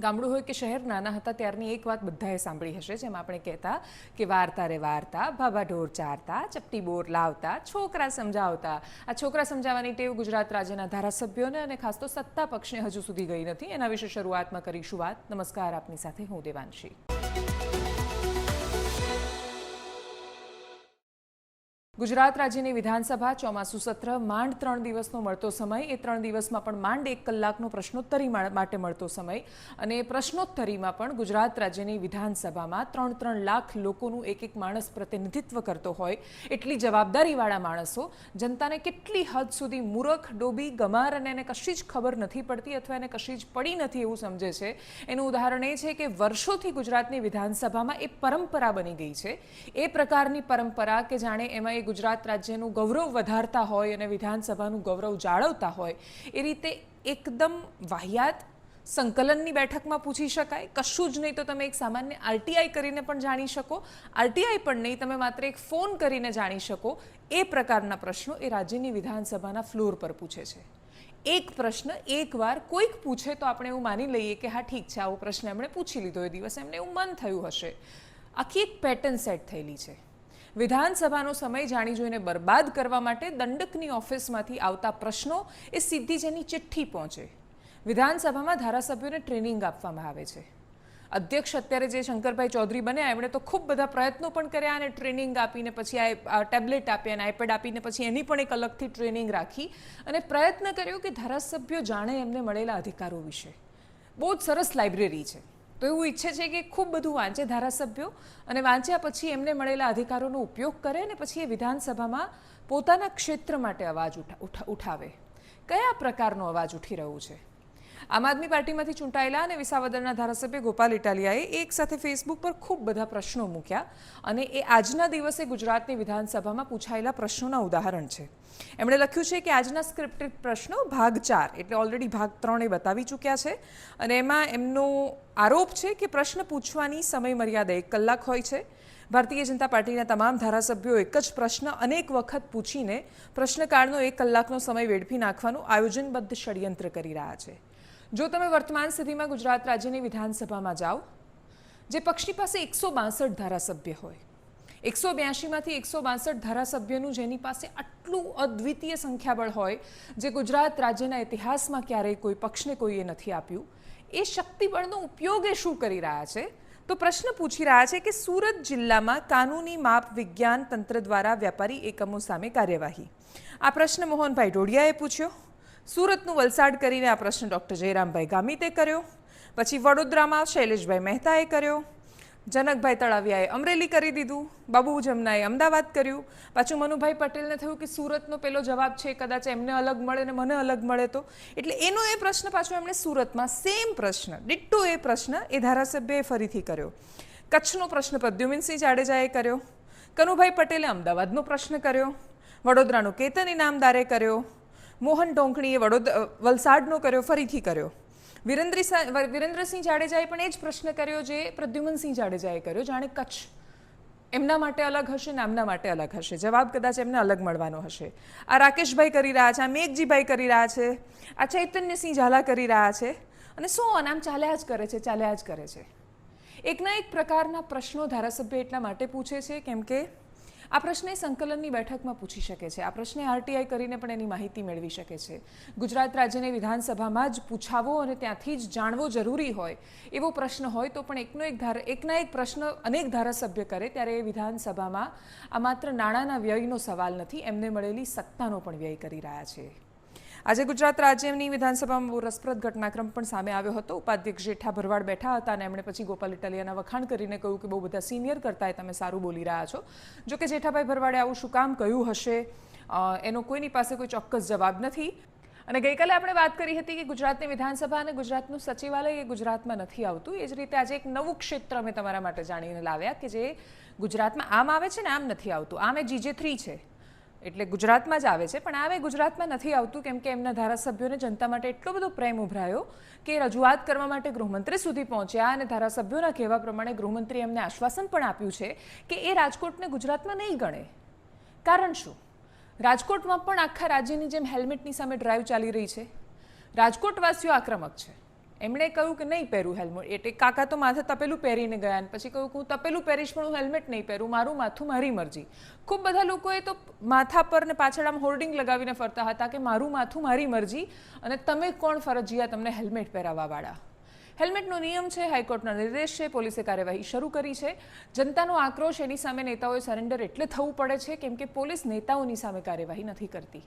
ગામડું હોય કે શહેર, નાના હતા ત્યારની એક વાત બધાએ સાંભળી હશે, જેમ આપણે કહેતા કે વાર્તા રે વાર્તા, ભાભા ઢોર ચારતા, ચપટી બોર લાવતા, છોકરા સમજાવતા. આ છોકરા સમજાવવાની ટેવ ગુજરાત રાજ્યના ધારાસભ્યોને અને ખાસ તો સત્તા પક્ષને હજુ સુધી ગઈ નથી. એના વિશે શરૂઆતમાં કરીશું વાત. નમસ્કાર, આપની સાથે હું દેવાંશી. ગુજરાત રાજ્યની વિધાનસભા ચોમાસુ સત્ર માંડ 3 દિવસનો મળતો સમય, એ 3 દિવસમાં પણ માંડ 1 કલાકનો પ્રશ્નોત્તરી માટે મળતો સમય, અને એ પ્રશ્નોત્તરીમાં પણ ગુજરાત રાજ્યની વિધાનસભામાં 3-3 લાખ લોકોનું એક માણસ પ્રતિનિધિત્વ કરતો હોય એટલી જવાબદારીવાળા માણસો જનતાને કેટલી હદ સુધી મૂરખ, ડોબી, ગમાર અને એને કશી જ ખબર નથી પડતી અથવા એને કશી જ પડી નથી એવું સમજે છે, એનું ઉદાહરણ એ છે કે વર્ષોથી ગુજરાતની વિધાનસભામાં એ પરંપરા બની ગઈ છે. એ પ્રકારની પરંપરા કે જાણે એમાં ગુજરાત રાજ્યનું ગૌરવ વધારતા હોય અને વિધાનસભાનું ગૌરવ જાળવતા હોય એ રીતે એકદમ વાહિયાત સંકલનની બેઠકમાં પૂછી શકાય. કશું જ નહીં તો તમે એક સામાન્ય આરટીઆઈ કરીને પણ જાણી શકો, આરટીઆઈ પણ નહીં તમે માત્ર એક ફોન કરીને જાણી શકો, એ પ્રકારના પ્રશ્નો એ રાજ્યની વિધાનસભાના ફ્લોર પર પૂછે છે. એક પ્રશ્ન એકવાર કોઈક પૂછે તો આપણે એવું માની લઈએ કે હા ઠીક છે, આવો પ્રશ્ન એમણે પૂછી લીધો, એ દિવસે એમને એવું મન થયું હશે. આખી એક પેટર્ન સેટ થયેલી છે. વિધાનસભાનો સમય જાણી જોઈને બરબાદ કરવા માટે દંડકની ઓફિસમાંથી આવતા પ્રશ્નો એ સીધી જેની ચિઠ્ઠી પહોંચે. વિધાનસભામાં ધારાસભ્યોને ટ્રેનિંગ આપવામાં આવે છે. અધ્યક્ષ અત્યારે જે શંકરભાઈ ચૌધરી બન્યા એમણે તો ખૂબ બધા પ્રયત્નો પણ કર્યા અને ટ્રેનિંગ આપીને પછી આ ટેબ્લેટ આપી અને આઈપેડ આપીને પછી એની પણ એક અલગથી ટ્રેનિંગ રાખી અને પ્રયત્ન કર્યો કે ધારાસભ્યો જાણે એમને મળેલા અધિકારો વિશે. બહુ જ સરસ લાઇબ્રેરી છે. તો એવું ઈચ્છે છે કે ખૂબ બધું વાંચે ધારાસભ્યો અને વાંચ્યા પછી એમને મળેલા અધિકારોનો ઉપયોગ કરે અને પછી એ વિધાનસભામાં પોતાના ક્ષેત્ર માટે અવાજ ઉઠાવે. કયા પ્રકારનો અવાજ ઉઠી રહ્યું છે? આમ આદમી પાર્ટીમાંથી ચૂંટાયેલા અને વિસાવદરના ધારાસભ્ય ગોપાલ ઇટાલિયાએ એક સાથે ફેસબુક પર ખૂબ બધા પ્રશ્નો મૂક્યા અને એ આજના દિવસે ગુજરાતની વિધાનસભામાં પૂછાયેલા પ્રશ્નોના ઉદાહરણ છે. એમણે લખ્યું છે કે આજના સ્ક્રિપ્ટેડ પ્રશ્નો ભાગ 4 એટલે ઓલરેડી ભાગ 3 એ બતાવી ચૂક્યા છે અને એમાં એમનો આરોપ છે કે પ્રશ્ન પૂછવાની સમય મર્યાદા 1 કલાક હોય છે. ભારતીય જનતા પાર્ટીના તમામ ધારાસભ્યો એક જ પ્રશ્ન અનેક વખત પૂછીને પ્રશ્નકાળનો 1 કલાકનો સમય વેડફી નાખવાનું આયોજનબદ્ધ ષડયંત્ર કરી રહ્યા છે. જો તમે વર્તમાન સ્થિતિમાં ગુજરાત રાજ્યની વિધાનસભામાં જાઓ, જે પક્ષની પાસે 162 ધારાસભ્ય હોય, 182માંથી 162 ધારાસભ્યનું જેની પાસે આટલું અદ્વિતીય સંખ્યાબળ હોય, જે ગુજરાત રાજ્યના ઇતિહાસમાં ક્યારેય કોઈ પક્ષને કોઈએ નથી આપ્યું, એ શક્તિબળનો ઉપયોગ એ શું કરી રહ્યા છે? તો પ્રશ્ન પૂછી રહ્યા છે કે સુરત જિલ્લામાં કાનૂની માપ વિજ્ઞાન તંત્ર દ્વારા વ્યાપારી એકમો સામે કાર્યવાહી. આ પ્રશ્ન મોહનભાઈ ડોડિયાએ પૂછ્યો. સુરતનું વલસાડ કરીને આ પ્રશ્ન ડૉક્ટર જયરામભાઈ ગામિતે કર્યો. પછી વડોદરામાં શૈલેષભાઈ મહેતાએ કર્યો. જનકભાઈ તળાવિયાએ અમરેલી કરી દીધું. બાબુ જમનાએ અમદાવાદ કર્યું. પાછું મનુભાઈ પટેલને થયું કે સુરતનો પેલો જવાબ છે કદાચ એમને અલગ મળે ને મને અલગ મળે તો, એટલે એનો એ પ્રશ્ન પાછો એમણે સુરતમાં સેમ પ્રશ્ન ડિટ્ટો એ પ્રશ્ન એ ધારાસભ્યએ ફરીથી કર્યો. કચ્છનો પ્રશ્ન પ્રદ્યુમનસિંહ જાડેજાએ કર્યો. કનુભાઈ પટેલે અમદાવાદનો પ્રશ્ન કર્યો. વડોદરાનો કેતન ઇનામદારે કર્યો. મોહન ટોંકણીએ વલસાડનો કર્યો, ફરીથી કર્યો. વિરેન્દ્રસિંહ જાડેજાએ પણ એ જ પ્રશ્ન કર્યો જે પ્રદ્યુમનસિંહ જાડેજાએ કર્યો. જાણે કચ્છ એમના માટે અલગ હશે ને આમના માટે અલગ હશે, જવાબ કદાચ એમને અલગ મળવાનો હશે. આ રાકેશભાઈ કરી રહ્યા છે, આ મેઘજીભાઈ કરી રહ્યા છે, આ ચૈતન્યસિંહ ઝાલા કરી રહ્યા છે અને આમ ચાલ્યા જ કરે છે, ચાલ્યા જ કરે છે. એકના એક પ્રકારના પ્રશ્નો ધારાસભ્ય એટલા માટે પૂછે છે કેમ કે આ પ્રશ્ને સંકલનની બેઠકમાં પૂછી શકે છે. આ પ્રશ્ને આરટીઆઈ કરીને પણ એની માહિતી મેળવી શકે છે. ગુજરાત રાજ્યની વિધાનસભામાં જ પૂછાવો અને ત્યાંથી જ જાણવો જરૂરી હોય એવો પ્રશ્ન હોય તો પણ એકના એક પ્રશ્ન અનેક ધારાસભ્ય કરે ત્યારે એ વિધાનસભામાં આ માત્ર નાણાંના વ્યયનો સવાલ નથી, એમને મળેલી સત્તાનો પણ વ્યય કરી રહ્યા છે. આજે ગુજરાત રાજ્યની વિધાનસભામાં બહુ રસપ્રદ ઘટનાક્રમ પણ સામે આવ્યો હતો. ઉપાધ્યક્ષ જેઠા ભરવાડ બેઠા હતા અને એમણે પછી ગોપાલ ઇટાલિયાના વખાણ કરીને કહ્યું કે બહુ બધા સિનિયર કરતાંય તમે સારું બોલી રહ્યા છો. જો કે જેઠાભાઈ ભરવાડે આવું શું કામ કહ્યું હશે એનો કોઈની પાસે કોઈ ચોક્કસ જવાબ નથી. અને ગઈકાલે આપણે વાત કરી હતી કે ગુજરાતની વિધાનસભા અને ગુજરાતનું સચિવાલય એ ગુજરાતમાં નથી આવતું. એ જ રીતે આજે એક નવું ક્ષેત્ર અમે તમારા માટે જાણીને લાવ્યા કે જે ગુજરાતમાં આમ આવે છે ને આમ નથી આવતું. આમ એ GJ3 છે એટલે ગુજરાતમાં જ આવે છે, પણ આવે ગુજરાતમાં નથી આવતું કેમ કે એમના ધારાસભ્યોને જનતા માટે એટલો બધો પ્રેમ ઉભરાયો કે રજૂઆત કરવા માટે ગૃહમંત્રી સુધી પહોંચ્યા અને ધારાસભ્યોના કહેવા પ્રમાણે ગૃહમંત્રીએ એમને આશ્વાસન પણ આપ્યું છે કે એ રાજકોટને ગુજરાતમાં નહીં ગણે. કારણ શું? રાજકોટમાં પણ આખા રાજ્યની જેમ હેલ્મેટની સામે ડ્રાઈવ ચાલી રહી છે. રાજકોટવાસીઓ આક્રમક છે, એમણે કહ્યું કે નહીં પહેરું હેલ્મેટ, એટલે કાકા તો માથે તપેલું પહેરીને ગયા અને પછી કહ્યું કે હું તપેલું પહેરીશ પણ હું હેલ્મેટ નહીં પહેરું, મારું માથું મારી મરજી. ખૂબ બધા લોકોએ તો માથા પર ને પાછળ આમ હોર્ડિંગ લગાવીને ફરતા હતા કે મારું માથું મારી મરજી અને તમે કોણ ફરજિયાત તમને હેલ્મેટ પહેરાવવાવાળા. હેલ્મેટનો નિયમ છે, હાઈકોર્ટના નિર્દેશ છે, પોલીસે કાર્યવાહી શરૂ કરી છે. જનતાનો આક્રોશ એની સામે નેતાઓએ સરેન્ડર એટલે થવું પડે છે કેમ કે પોલીસ નેતાઓની સામે કાર્યવાહી નથી કરતી.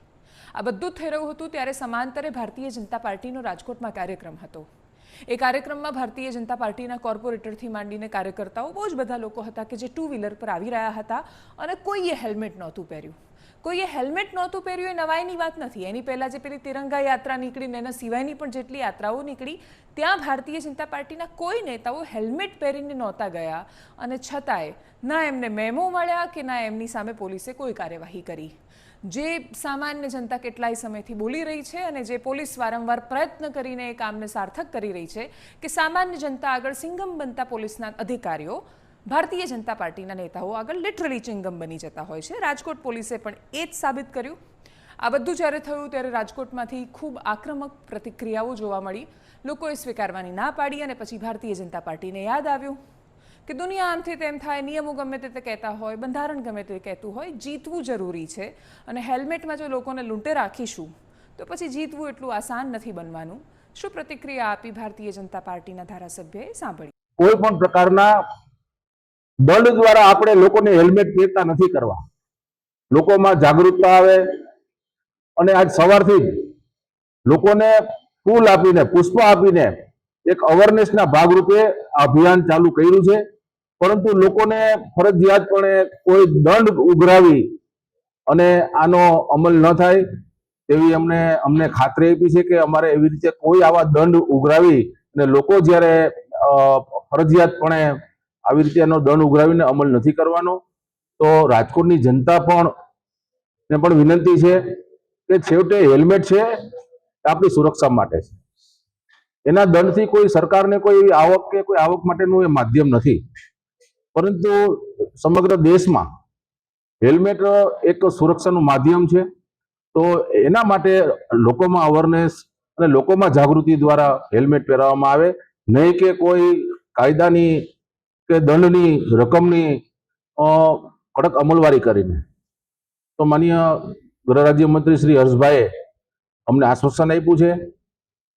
આ બધું જ થઈ રહ્યું હતું ત્યારે સમાંતરે ભારતીય જનતા પાર્ટીનો રાજકોટમાં કાર્યક્રમ હતો. એ કાર્યક્રમમાં ભારતીય જનતા પાર્ટીના કોર્પોરેટરથી માંડીને કાર્યકર્તાઓ બહુ જ બધા લોકો હતા કે જે 2 વ્હીલર પર આવી રહ્યા હતા અને કોઈએ હેલ્મેટ નહોતું પહેર્યું. કોઈએ હેલ્મેટ નહોતું પહેર્યું એ નવાઈની વાત નથી. એની પહેલાં જે પેલી તિરંગા યાત્રા નીકળી ને એના સિવાયની પણ જેટલી યાત્રાઓ નીકળી ત્યાં ભારતીય જનતા પાર્ટીના કોઈ નેતાઓ હેલ્મેટ પહેરીને નહોતા ગયા અને છતાંય ના એમને મેમો મળ્યા કે ના એમની સામે પોલીસે કોઈ કાર્યવાહી કરી. જે સામાન્ય જનતા કેટલાય સમયથી બોલી રહી છે અને જે પોલીસ વારંવાર પ્રયત્ન કરીને એ કામને સાર્થક કરી રહી છે કે સામાન્ય જનતા આગળ સિંગમ બનતા પોલીસના અધિકારીઓ ભારતીય જનતા પાર્ટીના નેતાઓ આગળ લિટરલી ચિંગમ બની જતા હોય છે. રાજકોટ પોલીસે પણ એ જ સાબિત કર્યું. આ બધું જ્યારે થયું ત્યારે રાજકોટમાંથી ખૂબ આક્રમક પ્રતિક્રિયાઓ જોવા મળી. લોકોએ સ્વીકારવાની ના પાડી અને પછી ભારતીય જનતા પાર્ટીને યાદ આવ્યું કે દુનિયા આમથી તેમ થાય, નિયમો ગમે તે કહેતા હોય, બંધારણ ગમે તે કહેતું હોય, જીતવું જરૂરી છે અને હેલ્મેટમાં જો લોકોને લૂંટે રાખીશું તો પછી જીતવું એટલું આસાન નથી બનવાનું. શું પ્રતિક્રિયા આપી ભારતીય જનતા પાર્ટીના ધારાસભ્યએ સાંભળી. કોઈ પણ પ્રકારના દંડ દ્વારા આપણે લોકોને હેલ્મેટ પહેરતા નથી કરવા. લોકોમાં જાગૃતતા આવે અને આજ સવારથી જ લોકોને ફૂલ આપીને, પુષ્પ આપીને એક અવેરનેસના ભાગરૂપે આ અભિયાન ચાલુ કર્યું છે. પરંતુ લોકોને ફરજિયાતપણે કોઈ દંડ ઉઘરાવી અને આનો અમલ ન થાય તેવી અમને ખાતરી આપી છે કે અમારે એવી રીતે કોઈ આવા દંડ ઉઘરાવી અને લોકો જ્યારે ફરજિયાતપણે આવી રીતે એનો દંડ ઉઘરાવીને અમલ નથી કરવાનો. તો રાજકોટની જનતા પણ વિનંતી છે કે છેવટે હેલ્મેટ છે આપણી સુરક્ષા માટે છે. એના દંડથી કોઈ સરકારને કોઈ એવી આવક કે કોઈ આવક માટેનું એ માધ્યમ નથી. પરંતુ સમગ્ર દેશમાં હેલ્મેટ એક સુરક્ષાનું માધ્યમ છે. તો એના માટે લોકોમાં અવેરનેસ અને લોકોમાં જાગૃતિ દ્વારા હેલ્મેટ પહેરાવવામાં આવે, નહીં કે કોઈ કાયદાની કે દંડની રકમની કડક અમલવારી કરીને. તો માનનીય ગૃહ રાજ્યમંત્રી શ્રી હર્ષભાઈએ અમને આશ્વાસન આપ્યું છે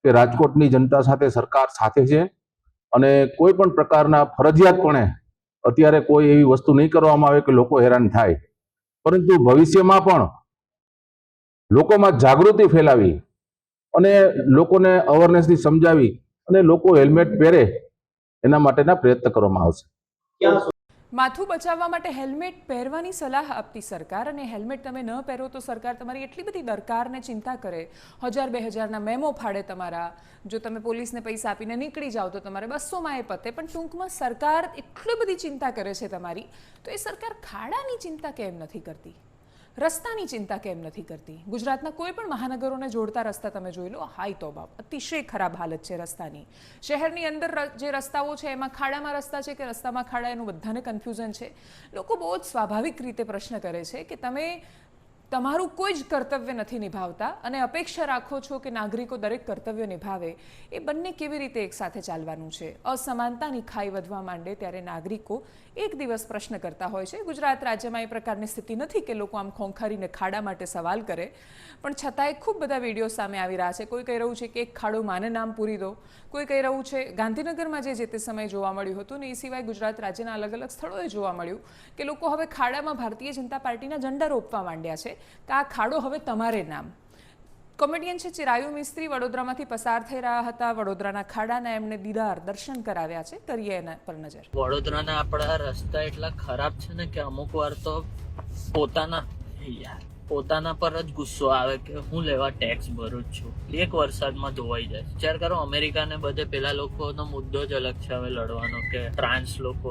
કે રાજકોટની જનતા સાથે સરકાર સાથે છે અને કોઈ પણ પ્રકારના ફરજિયાતપણે અત્યારે કોઈ એવી વસ્તુ નહીં કરવામાં આવે કે લોકો હેરાન થાય. પરંતુ ભવિષ્યમાં પણ લોકોમાં જાગૃતિ ફેલાવી અને લોકોને અવેરનેસથી સમજાવી અને લોકો હેલ્મેટ પહેરે એના માટેના પ્રયત્ન કરવામાં આવશે. માથું બચાવવા માટે હેલ્મેટ પહેરવાની સલાહ આપતી સરકાર અને હેલ્મેટ તમે ન પહેરો તો સરકાર તમારી એટલી બધી દરકારને ચિંતા કરે, 1000-2000ના મેમો ફાડે તમારા. જો તમે પોલીસને પૈસા આપીને નીકળી જાઓ તો તમારે 200માં એ પતે. પણ ટૂંકમાં સરકાર એટલી બધી ચિંતા કરે છે તમારી, તો એ સરકાર ખાડાની ચિંતા કેમ નથી કરતી? રસ્તાની ચિંતા કેમ નથી કરતી? ગુજરાતના કોઈ પણ મહાનગરોને જોડતા રસ્તા તમે જોઈ લો, હાઈ તોબા, અતિશય ખરાબ હાલત છે રસ્તાની. શહેરની અંદર જે રસ્તાઓ છે એમાં ખાડામાં રસ્તા છે કે રસ્તામાં ખાડા, એનું બધાને કન્ફ્યુઝન છે. લોકો બહુ જ સ્વાભાવિક રીતે પ્રશ્ન કરે છે કે તમે તમારું કોઈ જ કર્તવ્ય નથી નિભાવતા અને અપેક્ષા રાખો છો કે નાગરિકો દરેક કર્તવ્ય નિભાવે. એ બંને કેવી રીતે એકસાથે ચાલવાનું છે? અસમાનતાની ખાઈ વધવા માંડે ત્યારે નાગરિકો એક દિવસ પ્રશ્ન કરતા હોય છે. ગુજરાત રાજ્યમાં એ પ્રકારની સ્થિતિ નથી કે લોકો આમ ખોંખારીને ખાડા માટે સવાલ કરે, પણ છતાંય ખૂબ બધા વિડીયો સામે આવી રહ્યા છે. કોઈ કહી રહ્યું છે કે એક ખાડો માને નામ પૂરી દો, કોઈ કહી રહ્યું છે ગાંધીનગરમાં જે તે સમયે જોવા મળ્યું હતું ને એ સિવાય ગુજરાત રાજ્યના અલગ અલગ સ્થળોએ જોવા મળ્યું કે લોકો હવે ખાડામાં ભારતીય જનતા પાર્ટીના ઝંડા રોપવા માંડ્યા છે કે આ ખાડો હવે તમારે નામ. કોમેડિયન છે ચિરાયુ મિસ્ત્રી વડોદરામાંથી પસાર થઈ રહ્યા હતા. વડોદરાના ખાડાના એમને દીદાર દર્શન કરાવ્યા છે. કરીએ એના પર નજર. વડોદરાના આપણા રસ્તા એટલા ખરાબ છે ને કે અમુક વાર તો પોતાના પર જ ગુસ્સો આવે કે હું લેવા ટેક્સ ભરું જ છું. એક વરસાદમાં ધોવાઈ જાય. વિચાર કરો, અમેરિકાને બધે પેલા લોકોનો મુદ્દો જ અલગ છે હવે લડવાનો કે ટ્રાન્સ લોકો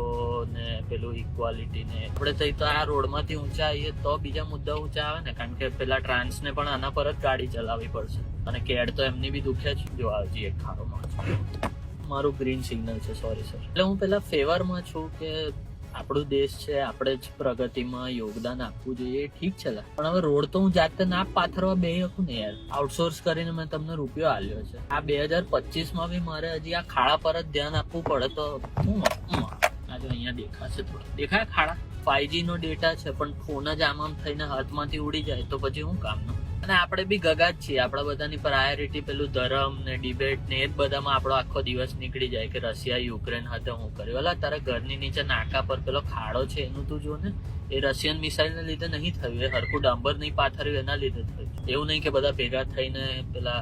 ને પેલું ઇક્વાલિટી ને. આપણે થઈ તો આ રોડમાંથી ઊંચા આવીએ તો બીજા મુદ્દા ઊંચા આવે ને, કારણ કે પેલા ટ્રાન્સ ને પણ આના પર જ ગાડી ચલાવવી પડશે અને કેડ તો એમની બી દુખે જ. જો આવજી એક ખાડોમાં મારું ગ્રીન સિગ્નલ છે, સોરી સર. એટલે હું પેલા ફેવરમાં છું કે આપણો દેશ છે, આપણે જ પ્રગતિમાં યોગદાન આપવું જોઈએ, ઠીક છે લા. પણ હવે રોડ તો હું જાતે ના પાથરવા બે શકું ને યાર. આઉટસોર્સ કરીને મેં તમને રૂપિયો આલ્યો છે. આ 2025 બી મારે હજી આ ખાડા પર જ ધ્યાન આપવું પડે તો હું આજે અહીંયા દેખાશે થોડું. દેખાય ખાડા? 5G નો ડેટા છે પણ ફોન જ આમ થઈને હાથમાંથી ઉડી જાય તો પછી શું કામનું? અને આપણે બી ગગા જ છીએ. આપણા બધાની પ્રાયોરિટી પેલું ધર્મ ને ડિબેટ ને એ જ બધામાં આપણો આખો દિવસ નીકળી જાય કે રશિયા યુક્રેન hatte હું કર્યું. અલા તારા ઘરની નીચે નાકા પર પેલો ખાડો છે એનું તું જો ને. એ રશિયન મિસાઇલને લીધે નહીં થયું, એ હરખું ડાંબર નહીં પાથર્યું એના લીધે થયું. એવું નહીં કે બધા ભેગા થઈને પેલા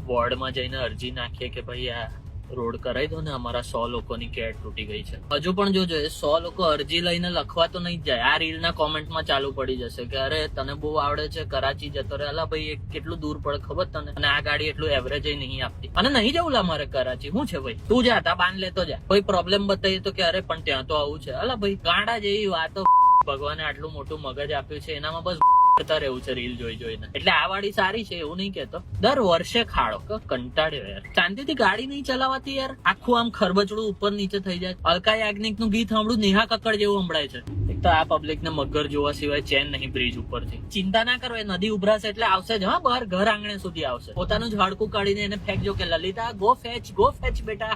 વોર્ડમાં જઈને અરજી નાખીએ કે ભાઈ આ રોડ કરાવી દો ને, અમારા 100 લોકોની કેટ તૂટી ગઈ છે. હજુ પણ જોજો, એ 100 લોકો અરજી લઈને લખવા તો નહીં જ જાય. આ રીલના કોમેન્ટમાં ચાલુ પડી જશે કે અરે તને બહુ આવડે છે, કરાચી જતો રહે. અલા ભાઈ એ કેટલું દૂર પડે ખબર તને? અને આ ગાડી એટલું એવરેજ નહીં આપતી. અને નહીં જવું લા મારે કરાચી. શું છે ભાઈ? તું જા, તા બાંધ લેતો જા. કોઈ પ્રોબ્લેમ બતાવીએ તો કે અરે પણ ત્યાં તો આવું છે. અલા ભાઈ ગાંડા જેવી વાતો. ભગવાને આટલું મોટું મગજ આપ્યું છે, એનામાં બસ રહેવું છે રીલ જોઈ જોઈને. એટલે આ વાડી સારી છે એવું નહીં કેતો. દર વર્ષે ખાડો કંટાળ્યો યાર. શાંતિથી ગાડી નહીં ચલાવાતી યાર. આખું આમ ખરબચડું ઉપર નીચે થઈ જાય. અલકા યાજ્ઞિક નું ગીત સાંભળું, નેહા કક્કડ જેવું સંભળાય છે. એક તો આ પબ્લિક ને મગર જોવા સિવાય ચેન નહીં બ્રિજ ઉપરથી. ચિંતા ના કરો, એ નદી ઉભરાશે એટલે આવશે જ. હા, બહાર ઘર આંગણે સુધી આવશે. પોતાનું જ હાડકું કાઢીને એને ફેંકજો કે લલિતા ગો ફેચ બેટા.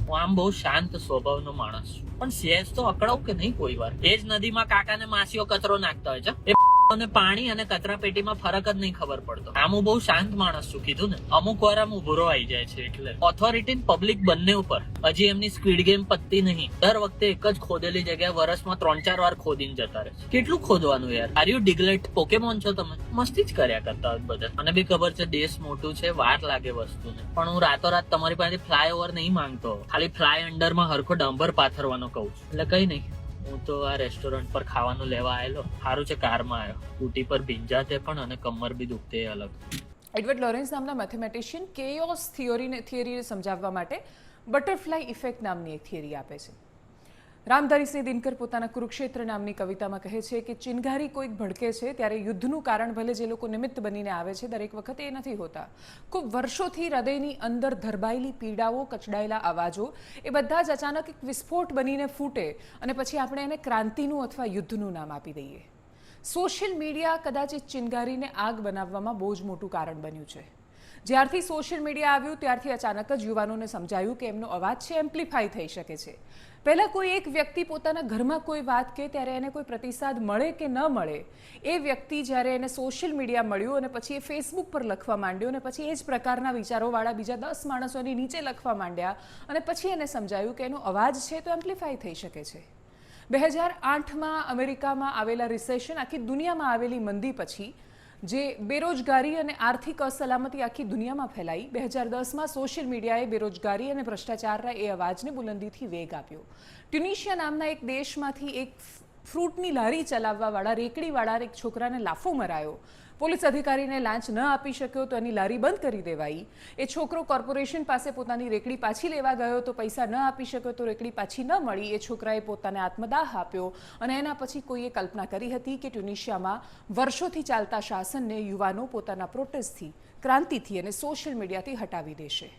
હું આમ બહુ શાંત સ્વભાવનો માણસ છું, પણ સેજ તો અકળાવ કે નહીં કોઈ વાર. એ જ નદીમાં કાકા ને માસીઓ કચરો નાખતા હોય છે. અને પાણી અને કચરા પેટીમાં ફરક જ નહીં ખબર પડતો. આમ હું બહુ શાંત માણસ છું, કીધું ને. અમુક વાર આમ ઉભરો આવી જાય છે. એટલે ઓથોરિટી પબ્લિક બંને ઉપર હજી એમની સ્ક્વિડ ગેમ પતતી નહીં. દર વખતે એક જ ખોદેલી જગ્યાએ વર્ષમાં 3-4 વાર ખોદીને જતા રહે છે. કેટલું ખોદવાનું યાર? આર યુ ડિગ્લેટ પોકેમોન છો તમે? મસ્તી જ કર્યા કરતા હોય બધા. અને બી ખબર છે દેશ મોટું છે, વાર લાગે વસ્તુને. પણ હું રાતોરાત તમારી પાસે ફ્લાયઓવર નહીં માંગતો. ખાલી ફ્લાય અંડરમાં હરખો ડાંબર પાથરવાનો કહું છું. એટલે કઈ નહીં, હું તો આ રેસ્ટોરન્ટ પર ખાવાનું લેવા આવેલો. સારું છે કારમાં આવ્યો. સ્કૂટી પર ભીંજાતે પણ અને કમર બી દુખતે અલગ. એડવર્ડ લોરેન્સ નામના મેથેમેટિશિયન કેઓસ થિયરીને સમજાવવા માટે બટરફ્લાય ઇફેક્ટ નામની એક થિયરી આપે છે. રામધારી દિનકર પોતાના કુરુક્ષેત્ર નામની કવિતામાં કહે છે કે ચિનગારી કોઈક ભડકે છે ત્યારે યુદ્ધનું કારણ ભલે જે લોકો નિમિત્ત બનીને આવે છે દરેક વખતે એ નથી હોતા. ખૂબ વર્ષોથી હૃદયની અંદર ધરબાયેલી પીડાઓ, કચડાયેલા અવાજો એ બધા જ અચાનક એક વિસ્ફોટ બનીને ફૂટે અને પછી આપણે એને ક્રાંતિનું અથવા યુદ્ધનું નામ આપી દઈએ. સોશિયલ મીડિયા કદાચ એ ચિનગારીને આગ બનાવવામાં બહુ જ મોટું કારણ બન્યું છે. જ્યારથી સોશિયલ મીડિયા આવ્યું ત્યારથી અચાનક જ યુવાનોને સમજાયું કે એમનો અવાજ છે એમ્પ્લિફાય થઈ શકે છે. પહેલાં કોઈ એક વ્યક્તિ પોતાના ઘરમાં કોઈ વાત કહે ત્યારે એને કોઈ પ્રતિસાદ મળે કે ન મળે, એ વ્યક્તિ જ્યારે એને સોશિયલ મીડિયા મળ્યું અને પછી એ ફેસબુક પર લખવા માંડ્યો અને પછી એ જ પ્રકારના વિચારોવાળા બીજા 10 માણસોની નીચે લખવા માંડ્યા અને પછી એને સમજાયું કે એનો અવાજ છે તો એમ્પ્લિફાય થઈ શકે છે. 2008માં અમેરિકામાં આવેલા રિસેશન, આખી દુનિયામાં આવેલી મંદી પછી જે બેરોજગારી અને આર્થિક અસલામતી આખી દુનિયામાં ફેલાઈ, 2010માં સોશિયલ મીડિયાએ બેરોજગારી અને ભ્રષ્ટાચારના એ અવાજને બુલંદીથી વેગ આપ્યો. ટ્યુનિશિયા નામના એક દેશમાંથી એક ફ્રૂટની લારી ચલાવવાવાળા રેકડીવાળા એક છોકરાને લાફો મરાયો. પોલીસ અધિકારીને લાંચ ન આપી શક્યો તો એની લારી બંધ કરી દેવાઈ. એ છોકરો કોર્પોરેશન પાસે પોતાની રેકડી પાછી લેવા ગયો તો પૈસા ન આપી શક્યો તો રેકડી પાછી ન મળી. એ છોકરાએ પોતાને આત્મદાહ આપ્યો અને એના પછી કોઈએ કલ્પના કરી હતી કે ટ્યુનિશિયામાં વર્ષોથી ચાલતા શાસનને યુવાનો પોતાના પ્રોટેસ્ટથી, ક્રાંતિથી અને સોશિયલ મીડિયાથી હટાવી દેશે.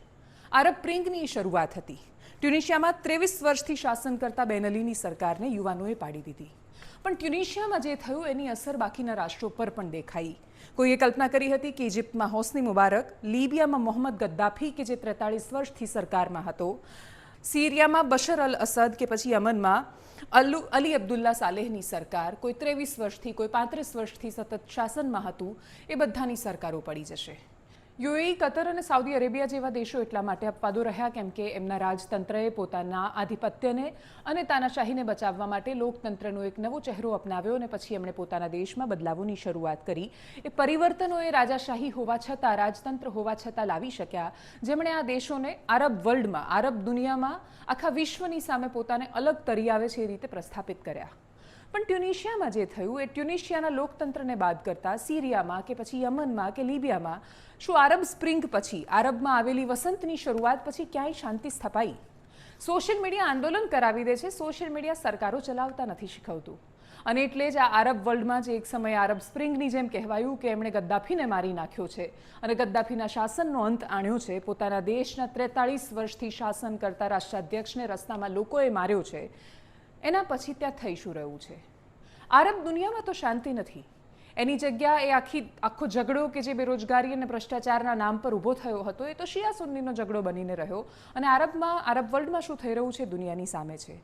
આરબ સ્પ્રિંગની શરૂઆત હતી. ટ્યુનિશિયામાં 23 વર્ષથી શાસન કરતા બેન અલીની સરકારને યુવાનોએ પાડી દીધી. પણ ટ્યુનિશિયામાં જે થયું એની અસર બાકીના રાષ્ટ્રો પર પણ દેખાઈ. કોઈએ કલ્પના કરી હતી કે ઇજિપ્તમાં હોસ્ની મુબારક, લીબિયામાં મોહમ્મદ ગદ્દાફી કે જે 43 વર્ષથી સરકારમાં હતો, સિરિયામાં બશર અલ અસદ કે પછી યમનમાં અલી અબ્દુલ્લા સાલેહની સરકાર, કોઈ 23 વર્ષથી, કોઈ 35 વર્ષથી સતત શાસનમાં હતું, એ બધાની સરકારો પડી જશે. યુએઈ, કતર અને સાઉદી અરેબિયા જેવા દેશો એટલા માટે અપવાદો રહ્યા કેમ કે એમના રાજતંત્રએ પોતાના આધિપત્યને અને તાનાશાહીને બચાવવા માટે લોકતંત્રનો એક નવો ચહેરો અપનાવ્યો અને પછી એમણે પોતાના દેશમાં બદલાવોની શરૂઆત કરી. એ પરિવર્તનોએ રાજાશાહી હોવા છતાં, રાજતંત્ર હોવા છતાં લાવી શક્યા, જેમણે આ દેશોને આરબ વર્લ્ડમાં, આરબ દુનિયામાં, આખા વિશ્વની સામે પોતાને અલગ તરી આવે છે એ રીતે પ્રસ્થાપિત કર્યા. પણ ટ્યુનિશિયામાં જે થયું એ ટ્યુનિશિયાના લોકતંત્રને બાદ કરતા સિરિયામાં કે પછી યમનમાં કે લીબિયામાં શું આરબ સ્પ્રિંગ પછી, આરબમાં આવેલી વસંતની શરૂઆત પછી ક્યાંય શાંતિ સ્થપાઈ? સોશિયલ મીડિયા આંદોલન કરાવી દે છે, સોશિયલ મીડિયા સરકારો ચલાવતા નથી શીખવતું. અને એટલે જ આ આરબ વર્લ્ડમાં જે એક સમયે આરબ સ્પ્રિંગની જેમ કહેવાયું કે એમણે ગદ્દાફીને મારી નાખ્યો છે અને ગદ્દાફીના શાસનનો અંત આણ્યો છે, પોતાના દેશના 43 વર્ષથી શાસન કરતા રાષ્ટ્રાધ્યક્ષને રસ્તામાં લોકોએ માર્યો છે, એના પછી ત્યાં થઈ શું રહ્યું છે? આરબ દુનિયામાં તો શાંતિ નથી. એની જગ્યા એ આખો ઝઘડો કે જે બેરોજગારી અને ભ્રષ્ટાચારના નામ પર ઊભો થયો હતો એ તો શિયા સુન્નીનો ઝઘડો બનીને રહ્યો. અને આરબ વર્લ્ડમાં શું થઈ રહ્યું છે દુનિયાની સામે છે.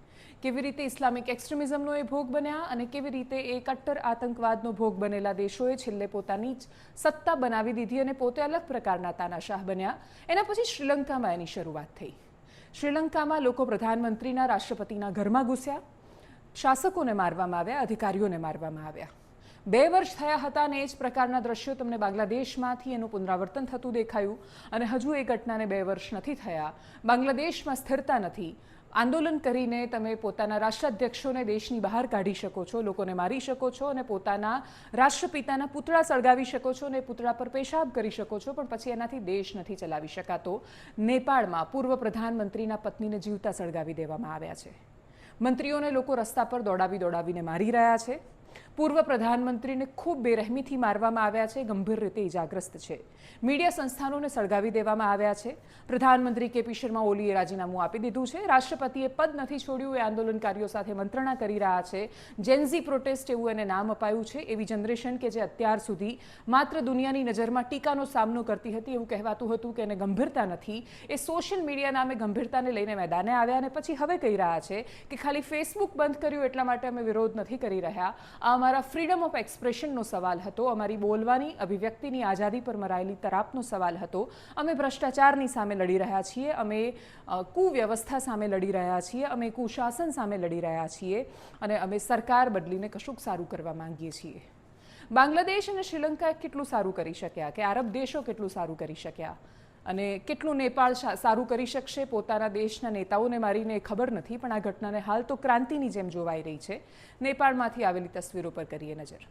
કેવી રીતે ઇસ્લામિક એક્સ્ટ્રીમિઝમનો એ ભોગ બન્યા અને કેવી રીતે એ કટ્ટર આતંકવાદનો ભોગ બનેલા દેશોએ છેલ્લે પોતાની જ સત્તા બનાવી દીધી અને પોતે અલગ પ્રકારના તાનાશાહ બન્યા. એના પછી શ્રીલંકામાં એની શરૂઆત થઈ. શ્રીલંકામાં લોકો પ્રધાનમંત્રીના રાષ્ટ્રપતિના ઘરમાં ઘૂસ્યા, શાસકોને મારવામાં આવ્યા, અધિકારીઓને મારવામાં આવ્યા. 2 વર્ષ થયા હતા અને એ જ પ્રકારના દ્રશ્યો તમને બાંગ્લાદેશમાંથી એનું પુનરાવર્તન થતું દેખાયું. અને હજુ એ ઘટનાને 2 વર્ષ નથી થયા. બાંગ્લાદેશમાં સ્થિરતા નથી. આંદોલન કરીને તમે પોતાના રાષ્ટ્રાધ્યક્ષોને દેશની બહાર કાઢી શકો છો, લોકોને મારી શકો છો અને પોતાના રાષ્ટ્રપિતાના પૂતળા સળગાવી શકો છો અને પૂતળા પર પેશાબ કરી શકો છો, પણ પછી એનાથી દેશ નથી ચલાવી શકાતો. નેપાળમાં પૂર્વ પ્રધાનમંત્રીના પત્નીને જીવતા સળગાવી દેવામાં આવ્યા છે. મંત્રીઓને લોકો રસ્તા પર દોડાવીને મારી રહ્યા છે. પૂર્વ પ્રધાનમંત્રીને ખૂબ બેરહેમીથી મારવામાં આવ્યા છે, ગંભીર રીતે ઇજાગ્રસ્ત છે. મીડિયા સંસ્થાનોને સળગાવી દેવામાં આવ્યા છે. પ્રધાનમંત્રી કેપી શર્મા ઓલીએ રાજીનામું આપી દીધું છે. રાષ્ટ્રપતિએ પદ નથી છોડ્યું. એ આંદોલનકારીઓ સાથે મંત્રણા કરી રહ્યા છે. જેનઝી પ્રોટેસ્ટ એવું એને નામ અપાયું છે. એવી જનરેશન કે જે અત્યાર સુધી માત્ર દુનિયાની નજરમાં ટીકાનો સામનો કરતી હતી. એવું કહેવાતું હતું કે એને ગંભીરતા નથી. એ સોશિયલ મીડિયા નામે ગંભીરતાને લઈને મેદાને આવ્યા અને પછી હવે કહી રહ્યા છે કે ખાલી ફેસબુક બંધ કર્યું એટલા માટે અમે વિરોધ નથી કરી રહ્યા. આ અમારા ફ્રીડમ ઓફ એક્સપ્રેશનનો સવાલ હતો. અમારી બોલવાની, અભિવ્યક્તિની આઝાદી પર મરાયેલી તરાપનો સવાલ હતો. અમે ભ્રષ્ટાચારની સામે લડી રહ્યા છીએ. અમે કુવ્યવસ્થા સામે લડી રહ્યા છીએ. અમે કુશાસન સામે લડી રહ્યા છીએ અને અમે સરકાર બદલીને કશુંક સારું કરવા માંગીએ છીએ. બાંગ્લાદેશ અને શ્રીલંકા કેટલું સારું કરી શક્યા, કે આરબ દેશો કેટલું સારું કરી શક્યા અને કેટલું નેપાળ સારું કરી શકશે પોતાના દેશના નેતાઓને મારીને ખબર નથી. પણ આ ઘટનાને હાલ તો ક્રાંતિની જેમ જોવાઈ રહી છે. નેપાળમાંથી આવેલી તસવીરો પર કરીએ નજર.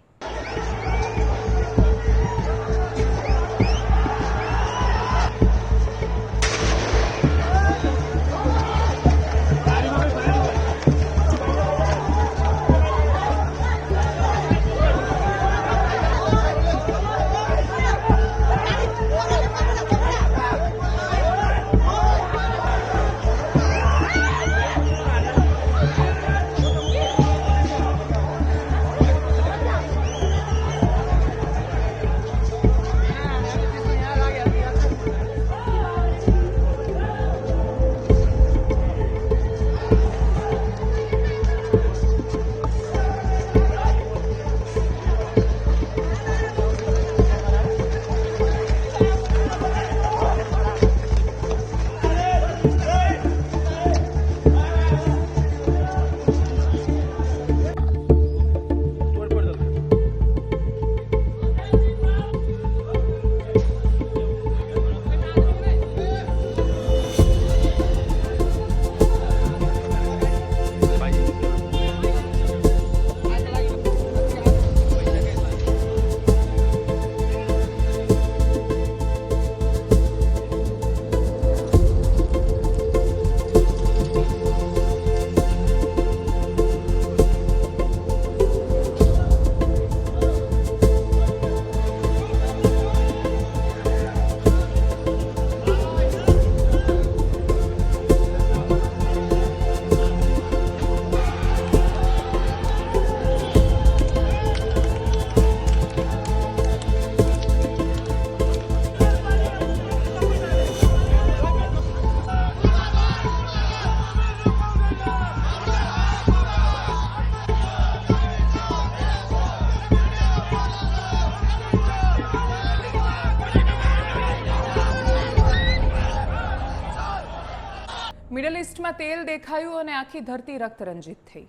મિડલ ઇસ્ટમાં તેલ દેખાયું અને આખી ધરતી રક્તરંજિત થઈ.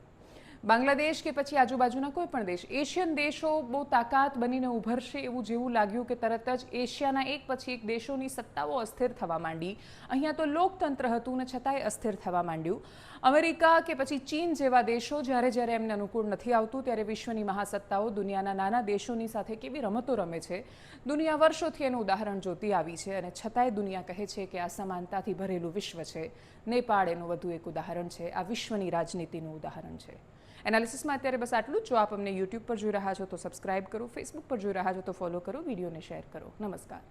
બાંગ્લાદેશ કે પછી આજુબાજુના કોઈ પણ દેશ, એશિયન દેશો બહુ તાકાત બનીને ઉભરશે એવું જેવું લાગ્યું કે તરત જ એશિયાના એક પછી એક દેશોની સત્તાઓ અસ્થિર થવા માંડી. અહીંયા તો લોકતંત્ર હતું ને છતાંય અસ્થિર થવા માંડ્યું. અમેરિકા કે પછી ચીન જેવા દેશો જ્યારે એમને અનુકૂળ નથી આવતું ત્યારે વિશ્વની મહાસત્તાઓ દુનિયાના નાના દેશોની સાથે કેવી રમતો રમે છે. દુનિયા વર્ષોથી એનું ઉદાહરણ જોતી આવી છે અને છતાંય દુનિયા કહે છે કે આ સમાનતાથી ભરેલું વિશ્વ છે. નેપાળ એનું વધુ એક ઉદાહરણ છે. આ વિશ્વની રાજનીતિનું ઉદાહરણ છે. એનાલિસિસમાં અત્યારે બસ આટલું જ. જો આપ અમને યુટ્યુબ પર જોઈ રહ્યા છો તો સબસ્ક્રાઇબ કરો, ફેસબુક પર જોઈ રહ્યા છો તો ફોલો કરો, વિડીયોને શેર કરો. નમસ્કાર.